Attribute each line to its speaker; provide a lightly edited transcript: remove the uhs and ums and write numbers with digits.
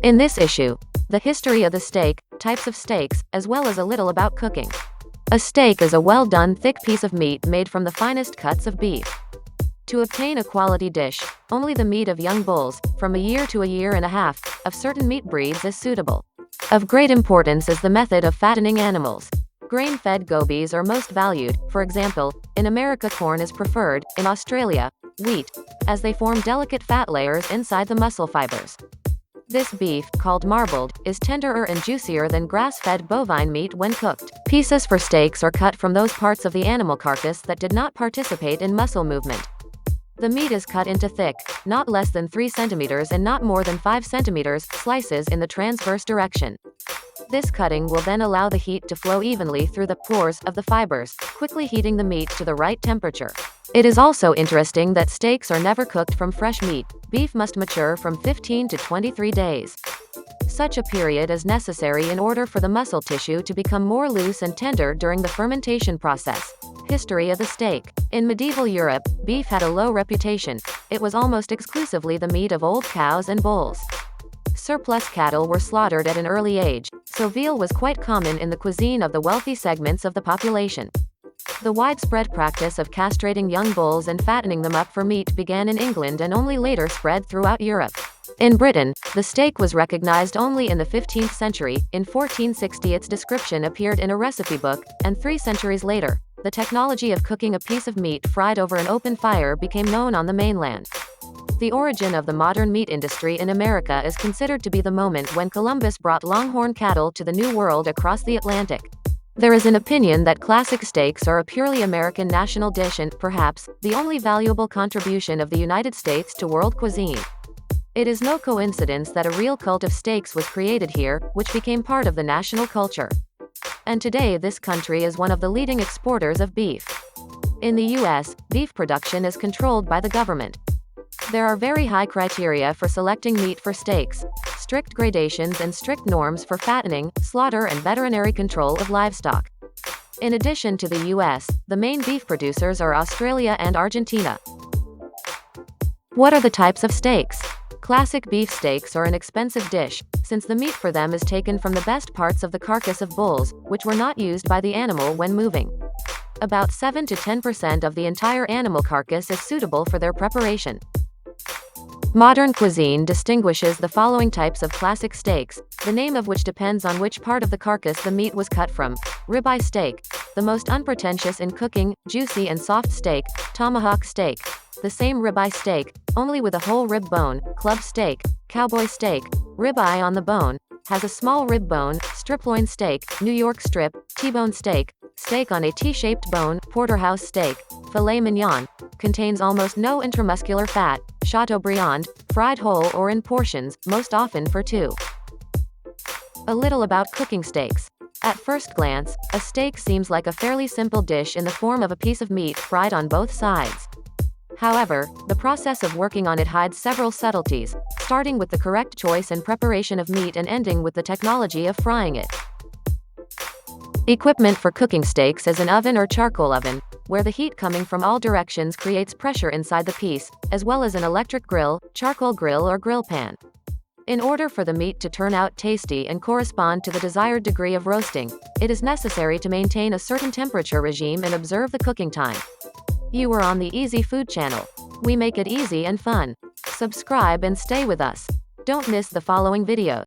Speaker 1: In this issue, the history of the steak, types of steaks, as well as a little about cooking. A steak is a well-done thick piece of meat made from the finest cuts of beef. To obtain a quality dish, only the meat of young bulls, from a year to a year and a half, of certain meat breeds is suitable. Of great importance is the method of fattening animals. Grain-fed gobies are most valued. For example, in America corn is preferred, in Australia, wheat, as they form delicate fat layers inside the muscle fibers. This beef, called marbled, is tenderer and juicier than grass-fed bovine meat when cooked. Pieces for steaks are cut from those parts of the animal carcass that did not participate in muscle movement. The meat is cut into thick, not less than 3 centimeters and not more than 5 centimeters, slices in the transverse direction. This cutting will then allow the heat to flow evenly through the pores of the fibers, quickly heating the meat to the right temperature. It is also interesting that steaks are never cooked from fresh meat. Beef must mature from 15 to 23 days. Such a period is necessary in order for the muscle tissue to become more loose and tender during the fermentation process. History of the steak. In medieval Europe, beef had a low reputation. It was almost exclusively the meat of old cows and bulls. Surplus cattle were slaughtered at an early age, so veal was quite common in the cuisine of the wealthy segments of the population. The widespread practice of castrating young bulls and fattening them up for meat began in England and only later spread throughout Europe. In Britain, the steak was recognized only in the 15th century. In 1460 its description appeared in a recipe book, and 3 centuries later, the technology of cooking a piece of meat fried over an open fire became known on the mainland. The origin of the modern meat industry in America is considered to be the moment when Columbus brought longhorn cattle to the New World across the Atlantic. There is an opinion that classic steaks are a purely American national dish and, perhaps, the only valuable contribution of the United States to world cuisine. It is no coincidence that a real cult of steaks was created here, which became part of the national culture. And today this country is one of the leading exporters of beef. In the U.S., beef production is controlled by the government. There are very high criteria for selecting meat for steaks, strict gradations and strict norms for fattening, slaughter and veterinary control of livestock. In addition to the U.S., the main beef producers are Australia and Argentina. What are the types of steaks? Classic beef steaks are an expensive dish, since the meat for them is taken from the best parts of the carcass of bulls, which were not used by the animal when moving. About 7 to 10% of the entire animal carcass is suitable for their preparation. Modern cuisine distinguishes the following types of classic steaks, the name of which depends on which part of the carcass the meat was cut from. Ribeye steak, the most unpretentious in cooking, juicy and soft steak. Tomahawk steak, the same ribeye steak, only with a whole rib bone. Club steak, cowboy steak, ribeye on the bone, has a small rib bone. Striploin steak, New York strip, T-bone steak, steak on a T-shaped bone. Porterhouse steak, filet mignon, contains almost no intramuscular fat. Chateaubriand, fried whole or in portions, most often for two. A little about cooking steaks. At first glance, a steak seems like a fairly simple dish in the form of a piece of meat fried on both sides. However, the process of working on it hides several subtleties, starting with the correct choice and preparation of meat and ending with the technology of frying it. Equipment for cooking steaks is an oven or charcoal oven, where the heat coming from all directions creates pressure inside the piece, as well as an electric grill, charcoal grill or grill pan. In order for the meat to turn out tasty and correspond to the desired degree of roasting, it is necessary to maintain a certain temperature regime and observe the cooking time. You are on the EasyFood channel. We make it easy and fun. Subscribe and stay with us. Don't miss the following video.